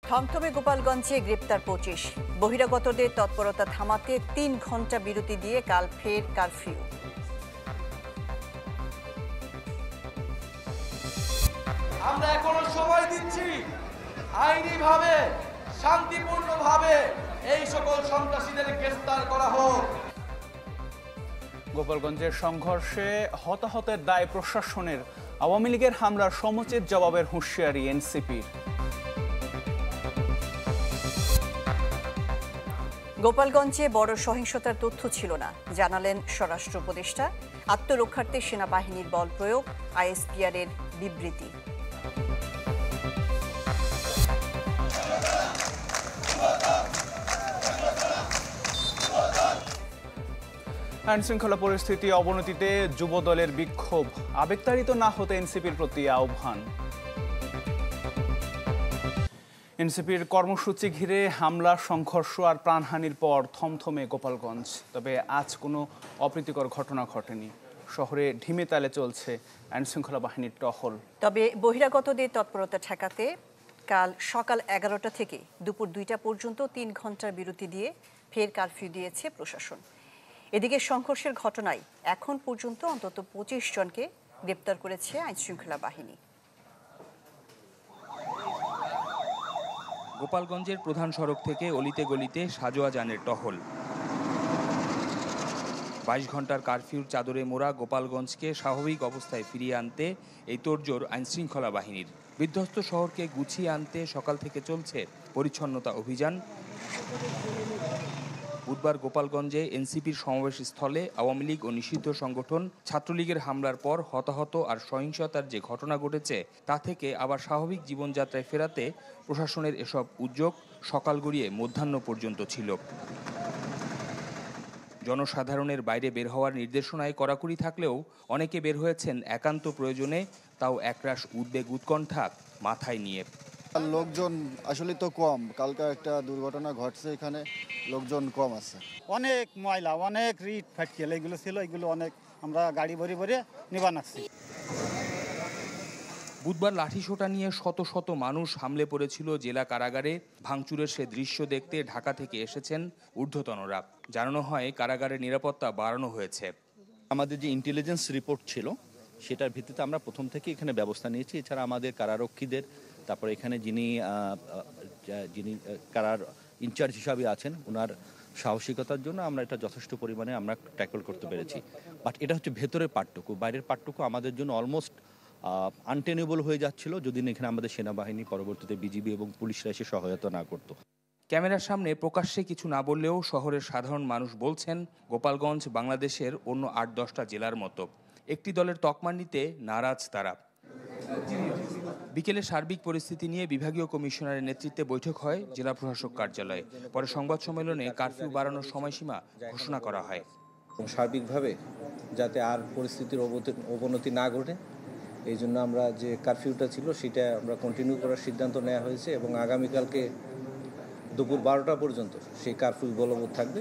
থমথমে গোপালগঞ্জে গ্রেপ্তার ২৫। বহিরাগতদের তৎপরতা থামাতে ৩ ঘণ্টা বিরতি দিয়ে কাল ফের কারফিউ। আমরা এখনো সময় দিচ্ছি আইনিভাবে শান্তিপূর্ণভাবে এই সকল সন্ত্রাসীদের গ্রেফতার করা হোক। গোপালগঞ্জের সংঘর্ষে হতাহতের দায় প্রশাসনের, আওয়ামী লীগের হামলার সমুচিত জবাবের হুঁশিয়ারি এনসিপির। গোপালগঞ্জে বড় সহিংসতার তথ্য ছিল না, জানালেন স্বরাষ্ট্র উপদেষ্টা। আত্মরক্ষার্থে সেনাবাহিনীর বল প্রয়োগ, আইএসপিআর এর বিবৃতি। আইনশৃঙ্খলা পরিস্থিতি অবনতিতে যুব দলের বিক্ষোভ, আবেগতাড়িত না হতে এনসিপির প্রতি আহ্বান। এনসিপির কর্মসূচি ঘিরে হামলা, সংঘর্ষ আর প্রাণহানির পর থমথমে গোপালগঞ্জ। তবে আজ কোনো অপ্রীতিকর ঘটনা ঘটেনি। শহরে ঢিমে তালে চলছে আইনশৃঙ্খলা বাহিনীর টহল। তবে বহিরাগতদের তৎপরতা ঠেকাতে কাল সকাল 11টা থেকে দুপুর 2টা পর্যন্ত 3 ঘণ্টার বিরতি দিয়ে ফের কারফিউ দিয়েছে প্রশাসন। এদিকে সংঘর্ষের ঘটনায় এখন পর্যন্ত অন্তত 25 জনকে গ্রেপ্তার করেছে আইনশৃঙ্খলা বাহিনী। গোপালগঞ্জের প্রধান সড়ক থেকে অলিতে গলিতে সাজোয়া যানের টহল। 22 ঘন্টার কারফিউর চাদরে মোড়া গোপালগঞ্জকে স্বাভাবিক অবস্থায় ফিরিয়ে আনতে এই তোড়জোড় আইনশৃঙ্খলা বাহিনীর। বিধ্বস্ত শহরকে গুছিয়ে আনতে সকাল থেকে চলছে পরিচ্ছন্নতা অভিযান। বুধবার গোপালগঞ্জে এনসিপির সমাবেশ স্থলে আওয়ামী লীগ ও নিষিদ্ধ সংগঠন ছাত্রলীগের হামলার পর হতাহত আর সহিংসতার যে ঘটনা ঘটেছে তা থেকে আবার স্বাভাবিক জীবনযাত্রায় ফেরাতে প্রশাসনের এসব উদ্যোগ সকাল গড়িয়ে মধ্যাহ্ন পর্যন্ত ছিল। জনসাধারণের বাইরে বের হওয়ার নির্দেশনায় কড়াকড়ি থাকলেও অনেকে বের হয়েছেন একান্ত প্রয়োজনে, তাও একরাশ উদ্বেগ উৎকণ্ঠা মাথায় নিয়ে। লোকজন আসলে তো কম, কালকে একটা দুর্ঘটনা ঘটছে, এখানে লোকজন কম আছে। অনেক ময়লা, অনেক রিট ফাটকেল এগুলো ছিল, এগুলো অনেক আমরা গাড়ি ভরে ভরে নিবা নাকছি। বুধবার লাঠিসোঁটা নিয়ে শত শত মানুষ হামলে পড়েছিল জেলা কারাগারে। ভাঙচুরের সে দৃশ্য দেখতে ঢাকা থেকে এসেছেন ঊর্ধ্বতনরা। জানানো হয় কারাগারের নিরাপত্তা বাড়ানো হয়েছে। আমাদের যে ইন্টেলিজেন্স রিপোর্ট ছিল সেটার ভিত্তিতে আমরা প্রথম থেকে এখানে ব্যবস্থা নিয়েছি। এছাড়া আমাদের কারারক্ষীদের, তারপরে এখানে যিনি কারার ইনচার্জ হিসাবে আছেন, ওনার সাহসিকতার জন্য আমরা এটা যথেষ্ট পরিমাণে আমরা ট্যাকল করতে পেরেছি। বাট এটা হচ্ছে ভেতরের পার্টটুকু, বাইরের পার্টটুকু আমাদের জন্য অলমোস্ট আনটেনেবল হয়ে যাচ্ছিল যদি এখানে আমাদের সেনাবাহিনী, পরবর্তীতে বিজিবি এবং পুলিশরা এসে সহায়তা না করতো। ক্যামেরার সামনে প্রকাশ্যে কিছু না বললেও শহরের সাধারণ মানুষ বলছেন গোপালগঞ্জ বাংলাদেশের অন্য 8-10টা জেলার মতো। একটি দলের তকমা নিতে নারাজ তারা। বিকেলে সার্বিক পরিস্থিতি নিয়ে বিভাগীয় কমিশনারের নেতৃত্বে বৈঠক হয় জেলা প্রশাসক কার্যালয়ে। পরে সংবাদ সম্মেলনে কারফিউ বাড়ানোর সময়সীমা ঘোষণা করা হয়। সার্বিকভাবে যাতে আর পরিস্থিতির অবনতি না ঘটে, এই জন্য আমরা যে কারফিউটা ছিল সেটা আমরা কন্টিনিউ করার সিদ্ধান্ত নেওয়া হয়েছে এবং আগামীকালকে দুপুর 12টা পর্যন্ত সেই কারফিউ বলবৎ থাকবে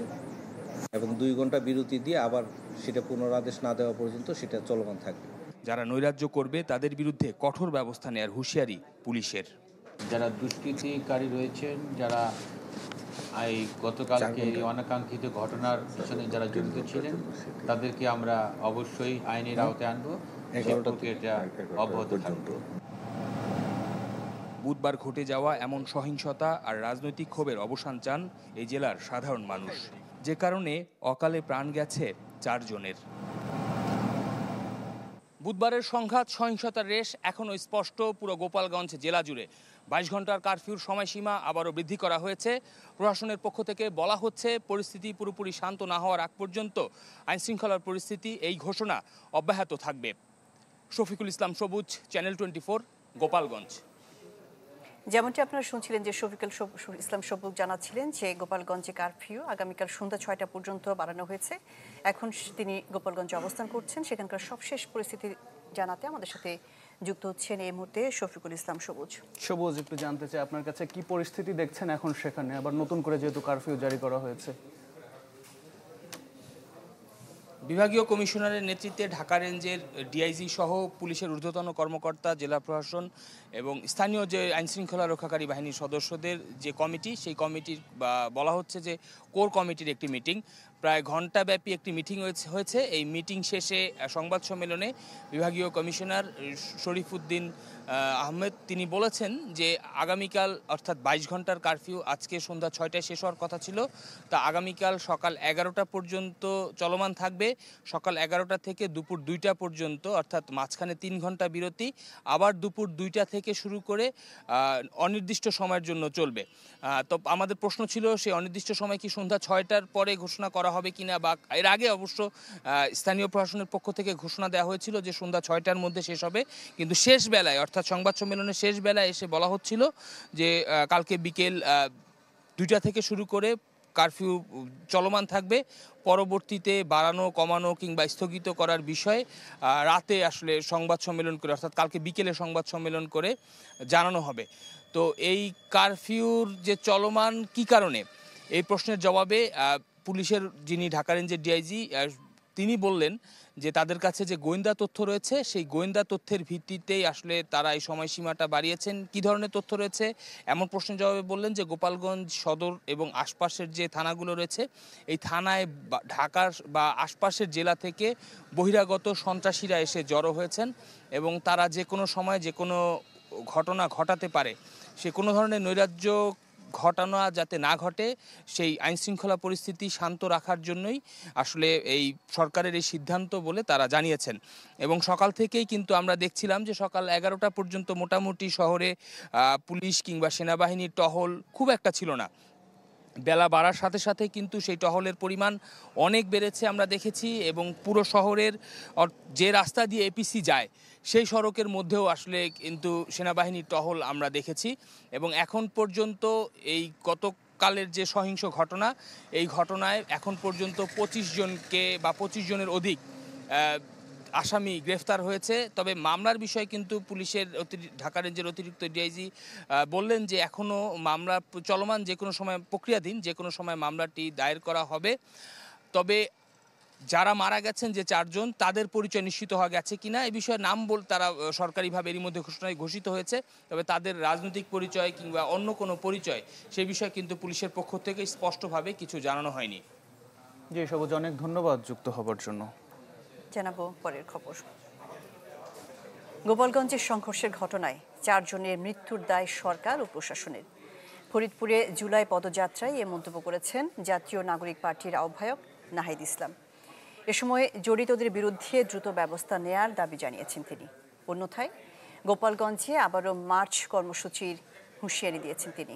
এবং 2 ঘন্টা বিরতি দিয়ে আবার সেটা পুনরাদেশ না দেওয়া পর্যন্ত সেটা চলমান থাকবে। যারা নৈরাজ্য করবে তাদের বিরুদ্ধে কঠোর ব্যবস্থা নেওয়ার হুঁশিয়ারি পুলিশের। যারা দুষ্কৃতিকারী রয়েছেন, যারা এই গতকালকে এই অনাকাঙ্ক্ষিত ঘটনার পিছনে যারা জড়িত ছিলেন, তাদেরকে আমরা অবশ্যই আইনের আওতায় আনবো। অব্যাহত থাকবে। বুধবার ঘটে যাওয়া এমন সহিংসতা আর রাজনৈতিক ক্ষোভের অবসান চান এই জেলার সাধারণ মানুষ, যে কারণে অকালে প্রাণ গেছে 4 জনের। বুধবারের সংঘাত সহিংসতার রেশ এখনও স্পষ্ট পুরো গোপালগঞ্জ জেলা জুড়ে। 22 ঘন্টার কারফিউর সময়সীমা আবারও বৃদ্ধি করা হয়েছে। প্রশাসনের পক্ষ থেকে বলা হচ্ছে পরিস্থিতি পুরোপুরি শান্ত না হওয়ার আগ পর্যন্ত আইনশৃঙ্খলার পরিস্থিতি এই ঘোষণা অব্যাহত থাকবে। শফিকুল ইসলাম সবুজ, চ্যানেল 24, গোপালগঞ্জ। যেমনটি আপনারা শুনছিলেন যে শফিকুল ইসলাম সবুজ জানাচ্ছিলেন যে গোপালগঞ্জে কারফিউ আগামীকাল সন্ধ্যা 6টা পর্যন্ত বাড়ানো হয়েছে। এখন তিনি গোপালগঞ্জে অবস্থান করছেন। সেখানকার সবশেষ পরিস্থিতি জানাতে আমাদের সাথে যুক্ত হচ্ছেন এই মুহূর্তে শফিকুল ইসলাম সবুজ। সবুজ, একটু জানতে চাই আপনার কাছে কি পরিস্থিতি দেখছেন এখন সেখানে, আবার নতুন করে যেহেতু কারফিউ জারি করা হয়েছে? বিভাগীয় কমিশনারের নেতৃত্বে ঢাকা রেঞ্জের ডিআইজি সহ পুলিশের ঊর্ধ্বতন কর্মকর্তা, জেলা প্রশাসন এবং স্থানীয় যে আইনশৃঙ্খলা রক্ষাকারী বাহিনীর সদস্যদের যে কমিটি, সেই কমিটির বলা হচ্ছে যে কোর কমিটির একটি মিটিং, প্রায় ঘণ্টাব্যাপী একটি মিটিং হয়েছে। এই মিটিং শেষে সংবাদ সম্মেলনে বিভাগীয় কমিশনার শরীফুদ্দীন আহমেদ তিনি বলেছেন যে আগামীকাল অর্থাৎ 22 ঘন্টার কারফিউ আজকে সন্ধ্যা 6টায় শেষ হওয়ার কথা ছিল, তা আগামীকাল সকাল 11টা পর্যন্ত চলমান থাকবে। সকাল 11টা থেকে দুপুর 2টা পর্যন্ত, অর্থাৎ মাঝখানে 3 ঘন্টা বিরতি, আবার দুপুর 2টা থেকে শুরু করে অনির্দিষ্ট সময়ের জন্য চলবে। তো আমাদের প্রশ্ন ছিল সেই অনির্দিষ্ট সময় কি সন্ধ্যা 6টার পরে ঘোষণা করা হবে কিনা, বা এর আগে অবশ্য স্থানীয় প্রশাসনের পক্ষ থেকে ঘোষণা দেওয়া হয়েছিল যে সন্ধ্যা 6টার মধ্যে শেষ হবে, কিন্তু শেষ বেলায় অর্থাৎ সংবাদ সম্মেলনের শেষ বেলায় এসে বলা হচ্ছিল যে কালকে বিকেল 2টা থেকে শুরু করে কারফিউ চলমান থাকবে, পরবর্তীতে বাড়ানো কমানো কিংবা স্থগিত করার বিষয়ে রাতে আসলে সংবাদ সম্মেলন করে, অর্থাৎ কালকে বিকেলে সংবাদ সম্মেলন করে জানানো হবে। তো এই কারফিউর যে চলমান কি কারণে, এই প্রশ্নের জবাবে পুলিশের যিনি ঢাকা রেঞ্জের ডিআইজি তিনি বললেন যে তাদের কাছে যে গোয়েন্দা তথ্য রয়েছে সেই গোয়েন্দা তথ্যের ভিত্তিতেই আসলে তারা এই সময়সীমাটা বাড়িয়েছেন। কী ধরনের তথ্য রয়েছে এমন প্রশ্নের জবাবে বললেন যে গোপালগঞ্জ সদর এবং আশপাশের যে থানাগুলো রয়েছে এই থানায় ঢাকার বা আশপাশের জেলা থেকে বহিরাগত সন্ত্রাসীরা এসে জড়ো হয়েছেন এবং তারা যে কোনো সময় যে কোনো ঘটনা ঘটাতে পারে, সে কোনো ধরনের নৈরাজ্য ঘটনা যাতে না ঘটে সেই আইনশৃঙ্খলা পরিস্থিতি শান্ত রাখার জন্যই আসলে এই সরকারের এই সিদ্ধান্ত বলে তারা জানিয়েছেন। এবং সকাল থেকেই কিন্তু আমরা দেখছিলাম যে সকাল 11টা পর্যন্ত মোটামুটি শহরে পুলিশ কিংবা সেনাবাহিনীর টহল খুব একটা ছিল না। বেলা বাড়ার সাথে সাথে কিন্তু সেই টহলের পরিমাণ অনেক বেড়েছে আমরা দেখেছি, এবং পুরো শহরের যে রাস্তা দিয়ে এপিসি যায় সেই সড়কের মধ্যেও আসলে কিন্তু সেনাবাহিনীর টহল আমরা দেখেছি। এবং এখন পর্যন্ত এই গতকালের যে সহিংস ঘটনা, এই ঘটনায় এখন পর্যন্ত 25 জনকে বা 25 জনের অধিক আসামি গ্রেফতার হয়েছে। তবে মামলার বিষয়ে কিন্তু পুলিশের ঢাকা রেঞ্জের অতিরিক্ত ডিআইজি বললেন যে এখনও মামলা চলমান, যে কোনো সময় প্রক্রিয়াধীন, যে কোনো সময় মামলাটি দায়ের করা হবে। তবে যারা মারা গেছেন যে 4 জন, তাদের পরিচয় নিশ্চিত হওয়া গেছে কিনা এই বিষয়ে নাম তারা সরকারিভাবে এরই মধ্যে ঘোষিত হয়েছে, তবে তাদের রাজনৈতিক পরিচয় কিংবা অন্য কোনো পরিচয় সেই বিষয়ে কিন্তু পুলিশের পক্ষ থেকে স্পষ্টভাবে কিছু জানানো হয়নি। জি সবুজ, অনেক ধন্যবাদ যুক্ত হবার জন্য। জানাবো পরের খবর। গোপালগঞ্জের সংঘর্ষের ঘটনায় 4 জনের মৃত্যুর দায় সরকার ও প্রশাসনের। ফরিদপুরে জুলাই পদযাত্রায় এ মন্তব্য করেছেন জাতীয় নাগরিক পার্টির আহ্বায়ক নাহিদ ইসলাম। এ সময় জড়িতদের বিরুদ্ধে দ্রুত ব্যবস্থা নেয়ার দাবি জানিয়েছেন তিনি। অন্যথায় গোপালগঞ্জে আবারও মার্চ কর্মসূচির হুঁশিয়ারি দিয়েছেন তিনি।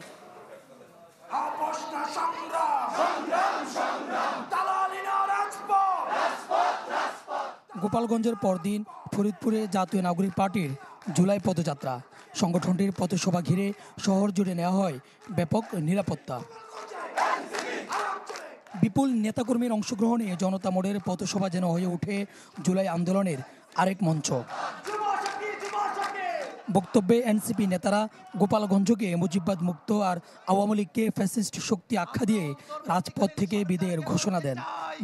গোপালগঞ্জের পরদিন ফরিদপুরে জাতীয় নাগরিক পার্টির জুলাই পদযাত্রা। সংগঠনটির পথসভা ঘিরে শহর জুড়ে নেওয়া হয় ব্যাপক নিরাপত্তা। বিপুল নেতাকর্মীর অংশগ্রহণে জনতা মোড়ের পথসভা যেন হয়ে ওঠে জুলাই আন্দোলনের আরেক মঞ্চ। বক্তব্যে এনসিপি নেতারা গোপালগঞ্জকে মুজিববাদ মুক্ত আর আওয়ামী লীগকে ফ্যাসিস্ট শক্তি আখ্যা দিয়ে রাজপথ থেকে বিদায়ের ঘোষণা দেন।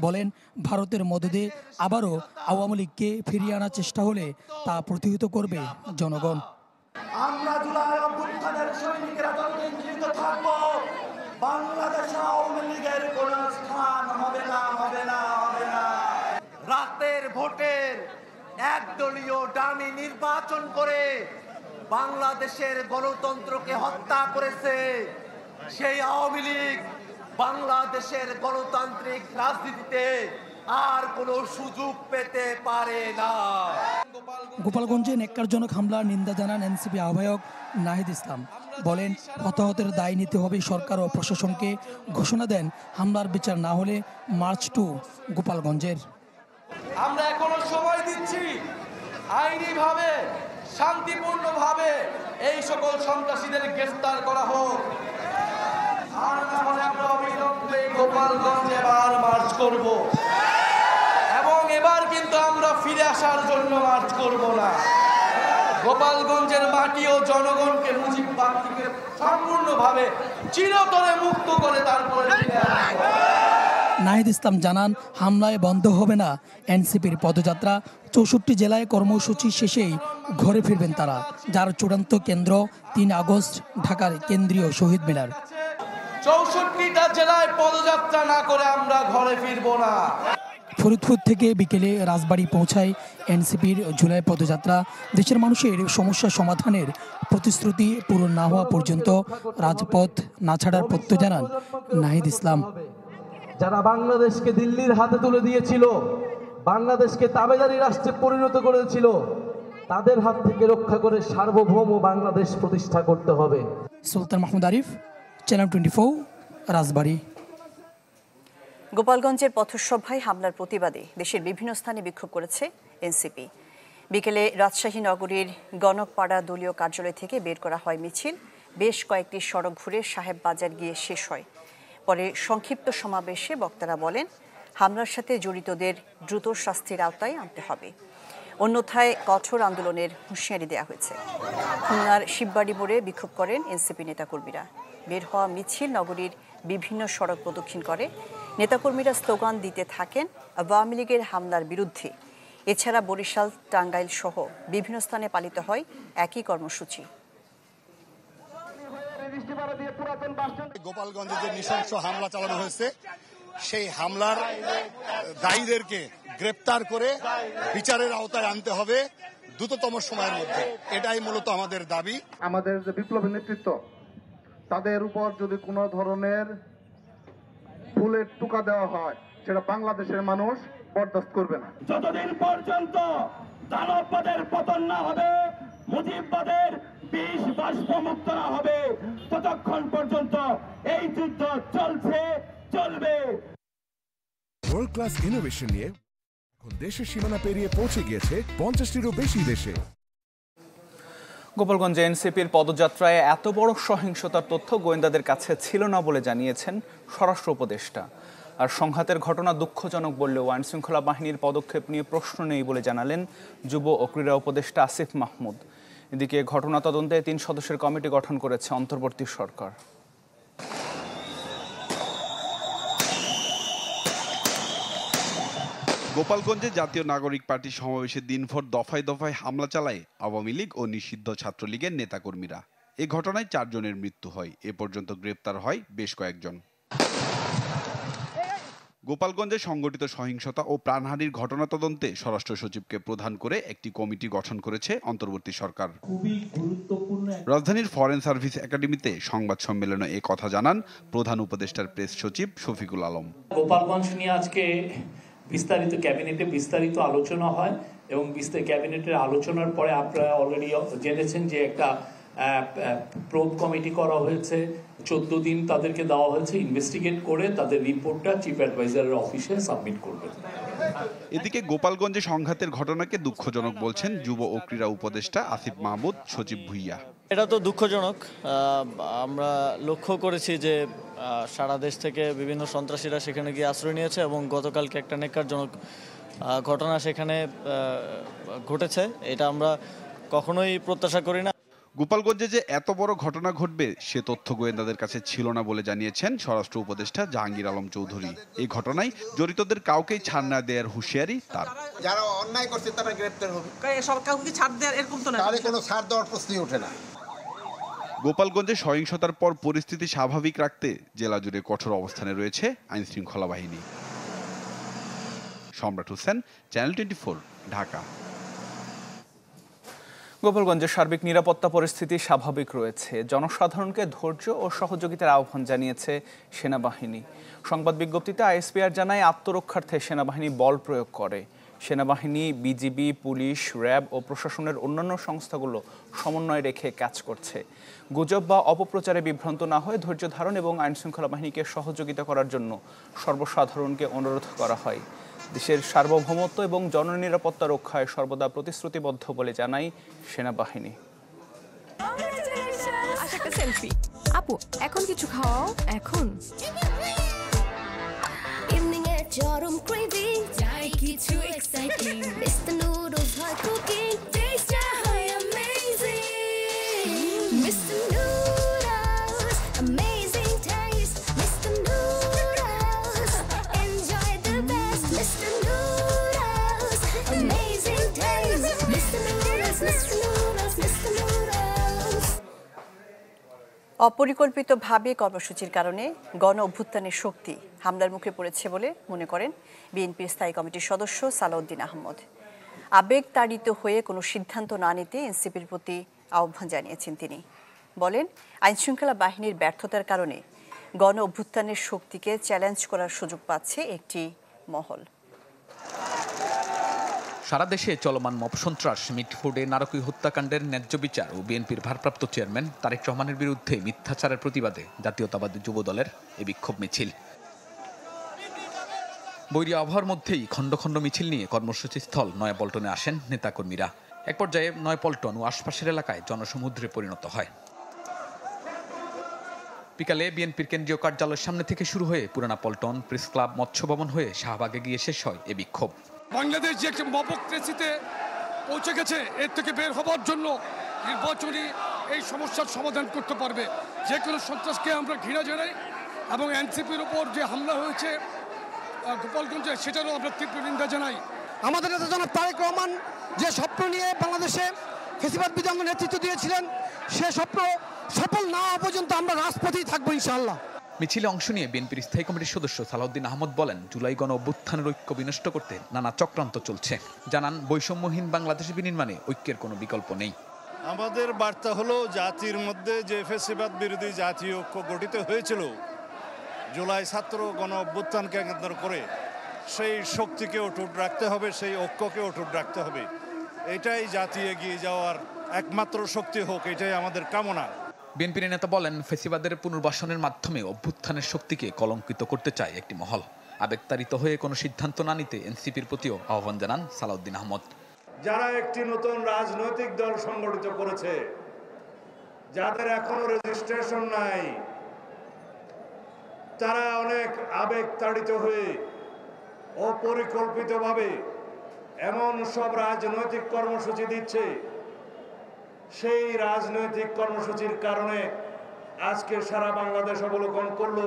বলেন ভারতের মদদে আবারও আওয়ামী লীগকে ফিরিয়ে আনার চেষ্টা হলে তা প্রতিহত করবে জনগণ। আমরা জুলাই অভ্যুত্থানের সৈনিকেরা যতদিন জীবিত থাকবো, বাংলাদেশে আওয়ামী লীগের কোনো স্থান হবে না, হবে না, হবে না। রাতের ভোটের একদলীয় ডামি নির্বাচন করে বাংলাদেশের গণতন্ত্রকে হত্যা করেছে সেই আওয়ামী লীগ বাংলাদেশের গণতান্ত্রিক রাজনীতিতে আর কোনো সুযোগ পেতে পারে না। গোপালগঞ্জে ন্যাক্কারজনক হামলার নিন্দা জানান এনসিপি আহ্বায়ক নাহিদ ইসলাম। বলেন হতাহতের দায় নিতে হবে সরকার ও প্রশাসনকে। ঘোষণা দেন হামলার বিচার না হলে মার্চ টু গোপালগঞ্জের। আমরা এখনো সময় দিচ্ছি, আইনিভাবে শান্তিপূর্ণভাবে এই সকল সন্ত্রাসীদের গ্রেফতার করা হোক। আর না হলে আমরা অবিলম্বে গোপালগঞ্জে এবার মার্চ করব, এবং এবার কিন্তু আমরা ফিরে আসার জন্য মার্চ করব না। গোপালগঞ্জের মাটি ও জনগণকে মুজিববাদ থেকে সম্পূর্ণভাবে চিরতরে মুক্ত করে তারপরে ফিরে আসব। নাহিদ ইসলাম জানান, হামলায় বন্ধ হবে না এনসিপির পদযাত্রা। 64 জেলায় কর্মসূচি শেষেই ঘরে ফিরবেন তারা, যার চূড়ান্ত কেন্দ্র 3 আগস্ট ঢাকার কেন্দ্রীয় শহীদ মিনার। 64টা জেলায় পদযাত্রা না করে আমরা ঘরে ফিরবো না। ফরিদপুর থেকে বিকেলে রাজবাড়ী পৌঁছায় এনসিপির জুলাই পদযাত্রা। দেশের মানুষের সমস্যা সমাধানের প্রতিশ্রুতি পূরণ না হওয়া পর্যন্ত রাজপথ না ছাড়ার প্রত্যয় জানান নাহিদ ইসলাম। যারা বাংলাদেশকে দিল্লির হাতে তুলে দিয়েছিল, বাংলাদেশকে তাবেদারি রাষ্ট্রে পরিণত করেছিল, তাদের হাত থেকে রক্ষা করে সার্বভৌম বাংলাদেশ প্রতিষ্ঠা করতে হবে। সুলতান মাহমুদ আরিফ, চ্যানেল 24, রাজবাড়ী। গোপালগঞ্জের পথসভায় হামলার প্রতিবাদে দেশের বিভিন্ন স্থানে বিক্ষোভ করেছে এনসিপি। বিকেলে রাজশাহী নগরীর গণকপাড়া দলীয় কার্যালয় থেকে বের করা হয় মিছিল। বেশ কয়েকটি সড়ক ঘুরে সাহেব বাজার গিয়ে শেষ হয়। পরে সংক্ষিপ্ত সমাবেশে বক্তারা বলেন, হামলার সাথে জড়িতদের দ্রুত শাস্তির আওতায় আনতে হবে, অন্যথায় কঠোর আন্দোলনের হুঁশিয়ারি দেওয়া হয়েছে। খুলনার শিববাড়ি মোড়ে বিক্ষোভ করেন এনসিপি নেতাকর্মীরা। বের হওয়া মিছিল নগরীর বিভিন্ন সড়ক প্রদক্ষিণ করে। নেতাকর্মীরা স্লোগান দিতে থাকেন আওয়ামী লীগের হামলার বিরুদ্ধে। এছাড়া বরিশাল, টাঙ্গাইল সহ বিভিন্ন স্থানে পালিত হয় একই কর্মসূচি। গোপালগঞ্জে যে নৃশংস হামলা চালানো হয়েছে, সেই হামলার দায়ীদেরকে গ্রেপ্তার করে বিচারের আওতায় আনতে হবে দ্রুততম সময়ের মধ্যে। এটাই মূলত আমাদের দাবি। আমাদের যে বিপ্লবী নেতৃত্ব, তাদের উপর যদি কোনো ধরনের ফুলের টুকা দেওয়া হয়, সেটা বাংলাদেশের মানুষ বরদাস্ত করবে না। যতদিন পর্যন্ত দানববাদের পতন না হবে, মুজিববাদের বিষ বাষ্প মুক্ত না হবে, ততক্ষণ পর্যন্ত এই যুদ্ধ চলছে, চলবে। ওয়ার্ল্ড ক্লাস ইনোভেশন নিয়ে এখন দেশের সীমানা পেরিয়ে পৌঁছে গিয়েছে 50টিরও বেশি দেশে। গোপালগঞ্জে এনসিপির পদযাত্রায় এত বড় সহিংসতার তথ্য গোয়েন্দাদের কাছে ছিল না বলে জানিয়েছেন স্বরাষ্ট্র উপদেষ্টা। আর সংঘাতের ঘটনা দুঃখজনক বললেও আইনশৃঙ্খলা বাহিনীর পদক্ষেপ নিয়ে প্রশ্ন নেই বলে জানালেন যুব ও ক্রীড়া উপদেষ্টা আসিফ মাহমুদ। এদিকে ঘটনা তদন্তে 3 সদস্যের কমিটি গঠন করেছে অন্তর্বর্তী সরকার। গোপালগঞ্জে জাতীয় নাগরিক পার্টি সমাবেশের দিনভর দফায় দফায় হামলা চালায় আওয়ামী লীগ ও নিষিদ্ধ ছাত্রলীগের নেতাকর্মীরা। এ ঘটনায় 4 জনের মৃত্যু হয়। এ পর্যন্ত গ্রেপ্তার হয় বেশ কয়েকজন। গোপালগঞ্জে সংঘটিত সহিংসতা ও প্রাণহানির ঘটনা তদন্তে স্বরাষ্ট্র সচিবকে প্রধান করে একটি কমিটি গঠন করেছে অন্তর্বর্তী সরকার। রাজধানীর ফরেন সার্ভিস একাডেমিতে সংবাদ সম্মেলনে এ কথা জানান প্রধান উপদেষ্টার প্রেস সচিব শফিকুল আলম। গোপালগঞ্জ নিয়ে আজকে বিস্তারিত ক্যাবিনেটে বিস্তারিত আলোচনা হয় এবং ক্যাবিনেটের আলোচনার পরে আপনারা অলরেডি জেনেছেন যে একটা প্রোব কমিটি করা হয়েছে। 14 দিন তাদেরকে দেওয়া হয়েছে ইনভেস্টিগেট করে তাদের রিপোর্টটা চিফ অ্যাডভাইজারের অফিসে সাবমিট করবে। এদিকে গোপালগঞ্জে সংঘাতের ঘটনাকে দুঃখজনক বলছেন যুব ও ক্রীড়া উপদেষ্টা আসিফ মাহমুদ, সচিব ভুইয়া। এটা তো দুঃখজনক। আমরা লক্ষ্য করেছি যে সারা দেশ থেকে বিভিন্ন সন্ত্রাসীরা সেখানে গিয়ে আশ্রয় নিয়েছে এবং গতকালকে একটা নেক্কারজনক ঘটনা সেখানে ঘটেছে। এটা আমরা কখনোই প্রত্যাশা করি না। গোপালগঞ্জে যে এত বড় ঘটনা ঘটবে সে তথ্য গোয়েন্দাদের কাছে ছিল না বলে জানিয়েছেন স্বরাষ্ট্র উপদেষ্টা জাহাঙ্গীর আলম চৌধুরী। এই ঘটনায় জড়িতদের কাউকেই ছাড় না দেওয়ার হুঁশিয়ারি তার। যারা অন্যায় করছে তারা গ্রেপ্তার হবে। সব কাউকে ছাড় দেওয়ার এরকম তো না, তাহলে কোনো ছাড় দেওয়ার প্রশ্নই ওঠে না। গোপালগঞ্জে সহিংসতার পর পরিস্থিতি স্বাভাবিক রাখতে জেলা জুড়ে কঠোর অবস্থানে রয়েছে আইনশৃঙ্খলা বাহিনী। সম্রাট হোসেন, চ্যানেল 24, ঢাকা। গোপালগঞ্জের সার্বিক নিরাপত্তা পরিস্থিতি স্বাভাবিক রয়েছে। জনসাধারণকে ধৈর্য ও সহযোগিতার আহ্বান জানিয়েছে সেনাবাহিনী। সংবাদ বিজ্ঞপ্তিতে আইএসপিআর জানায়, আত্মরক্ষার্থে সেনাবাহিনী বল প্রয়োগ করে। সেনাবাহিনী, বিজিবি, পুলিশ, র্যাব ও প্রশাসনের অন্যান্য সংস্থাগুলো সমন্বয় রেখে কাজ করছে। গুজব বা অপপ্রচারে বিভ্রান্ত না হয়ে ধৈর্য ধারণ এবং আইনশৃঙ্খলা বাহিনীকে সহযোগিতা করার জন্য সর্বসাধারণকে অনুরোধ করা হয়। দেশের সার্বভৌমত্ব এবং জননিরাপত্তা রক্ষায় সর্বদা প্রতিশ্রুতিবদ্ধ বলে জানায় সেনাবাহিনী। সেলফি আপু, এখন কিছু খাওয়াও। এখন ইভিনিং এ চরম ক্রেভিং, চাই কিছু এক্সাইটিং। মিস্টার নুডলস হয় কুকিং, টেস্ট হয় amazing. Mister noodles, amazing test. Mister noodles, অপরিকল্পিতভাবে কর্মসূচির কারণে গণ অভ্যুত্থানের শক্তি হামলার মুখে পড়েছে বলে মনে করেন বিএনপির স্থায়ী কমিটির সদস্য সালাউদ্দিন আহমদ। আবেগ তাড়িত হয়ে কোনো সিদ্ধান্ত না নিতে এনসিপির প্রতি আহ্বান জানিয়েছেন তিনি। বলেন, আইনশৃঙ্খলা বাহিনীর ব্যর্থতার কারণে গণ অভ্যুত্থানের শক্তিকে চ্যালেঞ্জ করার সুযোগ পাচ্ছে একটি মহল। সারা দেশে চলমান মব সন্ত্রাস, মিটফোর্ডে নারকী হত্যাকাণ্ডের ন্যায্য বিচার ও বিএনপির ভারপ্রাপ্ত চেয়ারম্যান তারেক রহমানের বিরুদ্ধে মিথ্যাচারের প্রতিবাদে জাতীয়তাবাদী যুব দলের এই বিক্ষোভ মিছিল। বৈরী আবহাওয়ার মধ্যেই খণ্ড খণ্ড মিছিল নিয়ে কর্মসূচিস্থল নয়াপল্টনে আসেন নেতাকর্মীরা। এক পর্যায়ে নয়াপল্টন ও আশপাশের এলাকায় জনসমুদ্রে পরিণত হয়। বিকালে বিএনপির কেন্দ্রীয় কার্যালয়ের সামনে থেকে শুরু হয়ে পুরানা পল্টন, প্রেস ক্লাব, মৎস্য ভবন হয়ে শাহবাগে গিয়ে শেষ হয় এ বিক্ষোভ। বাংলাদেশ যে একটা মবক্রেসিতে পৌঁছে গেছে, এর থেকে বের হবার জন্য নির্বাচনী এই সমস্যার সমাধান করতে পারবে। যে কোনো সন্ত্রাসকে আমরা ঘৃণা জানাই এবং এনসিপির উপর যে হামলা হয়েছে গোপালগঞ্জে, সেটারও আমরা তীব্র নিন্দা জানাই। আমাদের নেতা জনাব তারেক রহমান যে স্বপ্ন নিয়ে বাংলাদেশে ফ্যাসিবাদ বিরোধী নেতৃত্ব দিয়েছিলেন, সে স্বপ্ন সফল না হওয়া পর্যন্ত আমরা রাজপথেই থাকবো ইনশাআল্লাহ। মিছিলে অংশ নিয়ে বিএনপির স্থায়ী কমিটির সদস্য সালাউদ্দিন আহমদ বলেন, জুলাই গণ অভ্যুত্থানের ঐক্য বিনষ্ট করতে নানা চক্রান্ত চলছে। জানান, বৈষম্যহীন বাংলাদেশ বিনির্মাণে ঐক্যের কোনো বিকল্প নেই। আমাদের বার্তা হলো, জাতির মধ্যে যে ফ্যাসিবাদ বিরোধী জাতীয় ঐক্য গঠিত হয়েছিল জুলাই ছাত্র গণ অভ্যুত্থানকে কেন্দ্র করে, সেই শক্তিকে অটুট রাখতে হবে, সেই ঐক্যকে অটুট রাখতে হবে। এটাই জাতি এগিয়ে যাওয়ার একমাত্র শক্তি হোক, এটাই আমাদের কামনা। বিএনপির নেতা বলেন, ফ্যাসিবাদের পুনর্বাসনের মাধ্যমে অভ্যুত্থানের শক্তিকে কলঙ্কিত করতে চায় একটি মহল। আবেগতাড়িত হয়ে কোনো সিদ্ধান্ত না নিতে এনসিপির প্রতিও আহ্বান জানান সালাউদ্দিন আহমদ। যারা একটি নতুন রাজনৈতিক দল সংগঠিত করেছে, যাদের এখনো রেজিস্ট্রেশন নাই, তারা অনেক আবেগতাড়িত হয়ে অপরিকল্পিতভাবে এমন সব রাজনৈতিক কর্মসূচি দিচ্ছে, সেই রাজনৈতিক কর্মসূচির কারণে আজকে সারা বাংলাদেশ অবলোকন করলো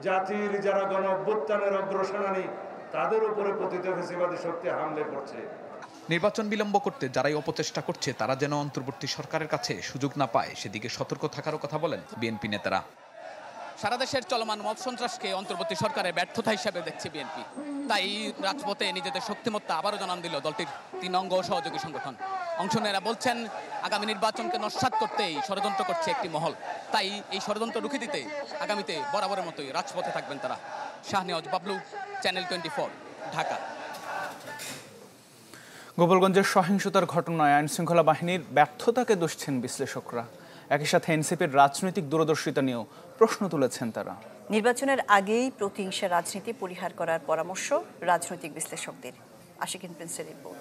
জাতির যারা গণ অভ্যুত্থানের অগ্রসেনানী, তাদের উপরে পতিত ফ্যাসিবাদী শক্তি হামলে পড়ছে। নির্বাচন বিলম্ব করতে যারাই অপচেষ্টা করছে, তারা যেন অন্তর্বর্তী সরকারের কাছে সুযোগ না পায়, সেদিকে সতর্ক থাকারও কথা বলেন বিএনপি নেতারা। সারা দেশের চলমান মব সন্ত্রাসকে অন্তর্বর্তী সরকারের ব্যর্থতা হিসেবে দেখছে বিএনপি। তাই রাজপথে নিজেদের শক্তিমত্তা আবারও জানান দিল দলটির 3 অঙ্গ সহযোগী সংগঠন। অংশ নেরা বলছেন, আগামী নির্বাচনকে নস্যাৎ করতেই ষড়যন্ত্র করছে একটি মহল। তাই এই ষড়যন্ত্র রুখে দিতে আগামীতে বরাবরের মতোই রাজপথে থাকবেন তারা। শাহনেওয়াজ বাবলু, চ্যানেল 24, ঢাকা। গোপালগঞ্জের সহিংসতার ঘটনায় আইনশৃঙ্খলা বাহিনীর ব্যর্থতাকে দোষছেন বিশ্লেষকরা। একই সাথে এনসিপির রাজনৈতিক দূরদর্শিতা নিয়েও প্রশ্ন তুলেছেন তারা। নির্বাচনের আগেই প্রতিহিংসা রাজনীতি পরিহার করার পরামর্শ রাজনৈতিক বিশ্লেষকদের। আশিকিন প্রিন্সের রিপোর্ট।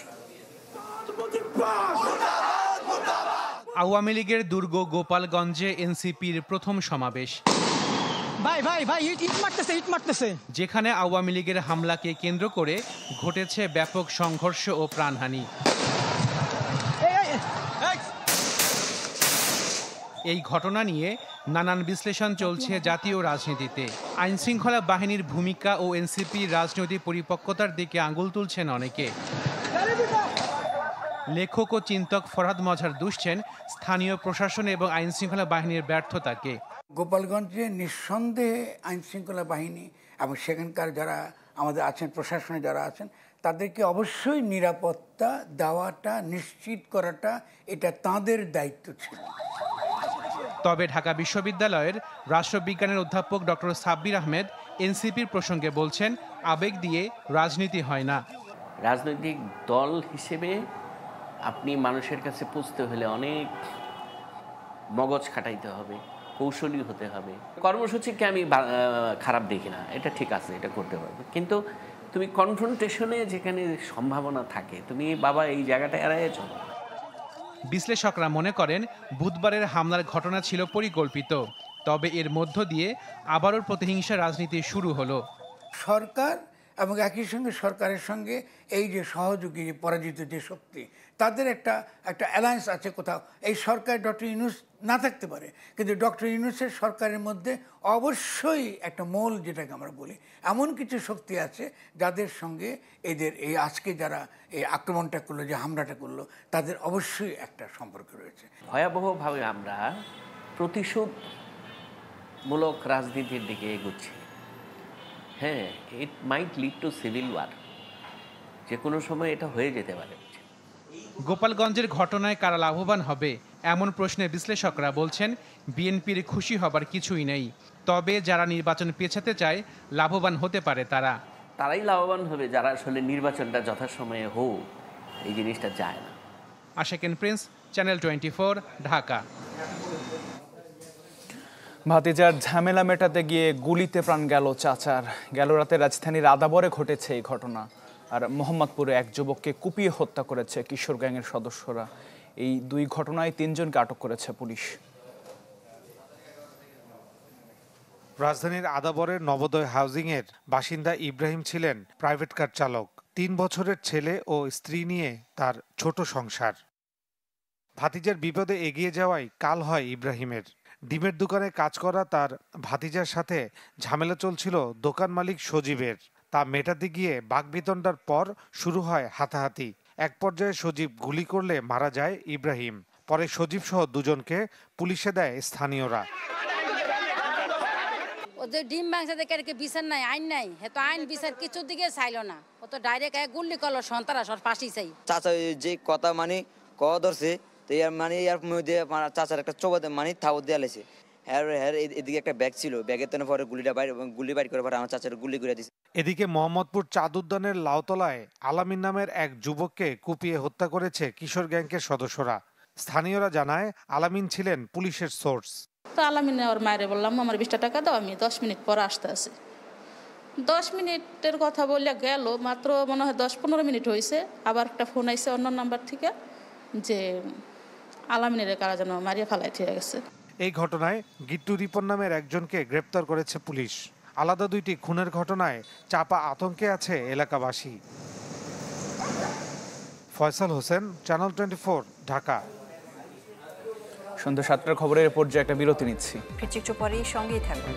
আওয়ামী লীগের দুর্গ গোপালগঞ্জে এনসিপির প্রথম সমাবেশ। যেখানে আওয়ামী লীগের হামলাকে কেন্দ্র করে ঘটেছে ব্যাপক সংঘর্ষ ও প্রাণহানি। এই ঘটনা নিয়ে নানান বিশ্লেষণ চলছে জাতীয় রাজনীতিতে। আইনশৃঙ্খলা বাহিনীর ভূমিকা ও এনসিপির রাজনৈতিক পরিপক্কতার দিকে আঙুল তুলছেন অনেকে। লেখক ও চিন্তক ফরহাদ মজহার দুষছেন স্থানীয় প্রশাসন এবং আইনশৃঙ্খলা বাহিনীর ব্যর্থতাকে। গোপালগঞ্জে নিঃসন্দেহে আইনশৃঙ্খলা বাহিনী এবং সেখানকার যারা আমাদের আছেন, প্রশাসনে যারা আছেন, তাদেরকে অবশ্যই নিরাপত্তা দেওয়াটা, নিশ্চিত করাটা, এটা তাদের দায়িত্ব ছিল। তবে ঢাকা বিশ্ববিদ্যালয়ের রাষ্ট্রবিজ্ঞানের অধ্যাপক ডক্টর সাব্বির আহমেদ এনসিপির প্রসঙ্গে বলছেন, আবেগ দিয়ে রাজনীতি হয় না। রাজনৈতিক দল হিসেবে আপনি মানুষের কাছে পৌঁছতে হলে অনেক মগজ খাটাইতে হবে, কৌশলী হতে হবে। কর্মসূচিকে আমি খারাপ দেখি না, এটা ঠিক আছে, এটা করতে পারবে। কিন্তু তুমি কনফ্রন্টেশনে যেখানে সম্ভাবনা থাকে, তুমি বাবা এই জায়গাটা এড়াইয়ে চলো। বিশ্লেষকরা মনে করেন, বুধবারের হামলার ঘটনা ছিল পরিকল্পিত, তবে এর মধ্য দিয়ে আবারও প্রতিহিংসা রাজনীতি শুরু হলো। সরকার এবং একই সঙ্গে সরকারের সঙ্গে এই যে সহযোগী পরাজিত যে শক্তি, তাদের একটা অ্যালায়েন্স আছে কোথাও। এই সরকার ডক্টর ইউনূস না থাকতে পারে, কিন্তু ডক্টর ইউনূসের সরকারের মধ্যে অবশ্যই একটা মূল, যেটাকে আমরা বলি, এমন কিছু শক্তি আছে যাদের সঙ্গে এদের এই আজকে যারা এই আক্রমণটা করলো, যে হামলাটা করলো, তাদের অবশ্যই একটা সম্পর্ক রয়েছে। ভয়াবহভাবে আমরা প্রতিশোধ মূলক রাজনীতির দিকে এগুচ্ছে। হ্যাঁ, ইট মাইট লিড টু সিভিল ওয়ার, যে কোনো সময় এটা হয়ে যেতে পারে। গোপালগঞ্জের ঘটনায় কারা লাভবান হবে এমন প্রশ্নে বিশ্লেষকরা বলছেন বিএনপির খুশি হবার কিছুই নেই, তবে যারা নির্বাচন পেছাতে চায় লাভবান হতে পারে তারাই লাভবান হবে যারা আসলে নির্বাচনটা যথাসময়ে হোক এই জিনিসটা চায় না। আশাকেন প্রিন্স, চ্যানেল 24, ঢাকা। ভাতিজার ঝামেলা মেটাতে গিয়ে গুলিতে প্রাণ গেল চাচার। গেল রাতে রাজধানীর আদাবরে ঘটেছে এই ঘটনা। আর মোহাম্মদপুরে এক যুবককে কুপিয়ে হত্যা করেছে কিশোর গ্যাংয়ের সদস্যরা। এই দুই ঘটনায় 3 জনকে আটক করেছে পুলিশ। রাজধানীর আদাবরের নবোদয় হাউজিংয়ের বাসিন্দা ইব্রাহিম ছিলেন প্রাইভেট কার চালক। 3 বছরের ছেলে ও স্ত্রী নিয়ে তার ছোট সংসার। ভাতিজার বিপদে এগিয়ে যাওয়াই কাল হয় ইব্রাহিমের। ডিমের দোকানে কাজ করা তার ভাতিজার সাথে ঝামেলা চলছিল দোকান মালিক সজীবের। তা মেটাতে গিয়ে বাকবিতণ্ডার পর শুরু হয় হাতাহাতি। এক পর্যায়ে সজীব গুলি করলে মারা যায় ইব্রাহিম। পরে সজীব সহ 2 জনকে পুলিশে দেয় স্থানীয়রা। ওদের ডিম মাংস দেখে আর কি বিচার নাই, আইন নাই, তো আইন বিচার কিছুর দিকে চাইল না। ও তো ডাইরেক্ট গুল্লি করলো, সন্তারা সব ফাঁসি চাই। চাচা যে কথা মানে ক ধরছে তো ইয়ার মানে ইয়ার মধ্যে চাচার একটা চোবাতে মানে থাও দেয়া লেছে। এদিকে একটা ব্যাগ ছিল, ব্যাগের তেনে পরে গুলি বাইর করে পরে আমার চাচার গুলি করে দিছে। এদিকে মোহাম্মদপুর চাঁদ উদ্যানের লাউতলায় আলামিন নামের এক যুবককে কুপিয়ে হত্যা করেছে কিশোর গ্যাংকের সদস্যরা। স্থানীয়রা জানায় আলামিন ছিলেন পুলিশের সোর্স। তো আলামিনে ওর মায়ের বললাম আমার 20 টাকা দাও, আমি 10 মিনিট পর আসতে আছি। 10 মিনিটের কথা বললে গেল, মাত্র মনে হয় 10-15 মিনিট হয়েছে। আবার একটা ফোন আইছে অন্য নাম্বার থেকে যে আলামিনের কারা যেন মারিয়া ফেলাই থেকে গেছে। এই ঘটনায় গিট্টু রিপন নামের একজনকে গ্রেপ্তার করেছে পুলিশ। আলাদা 2টি খুনের ঘটনায় চাপা আতঙ্কে আছে এলাকাবাসী। ফয়সাল হোসেন, চ্যানেল 24, ঢাকা। সন্ধ্যা 7টার খবরের পর্যায়ে একটা বিরতি নিচ্ছি। ফিরছি একটু পরেই, সঙ্গেই থাকবেন।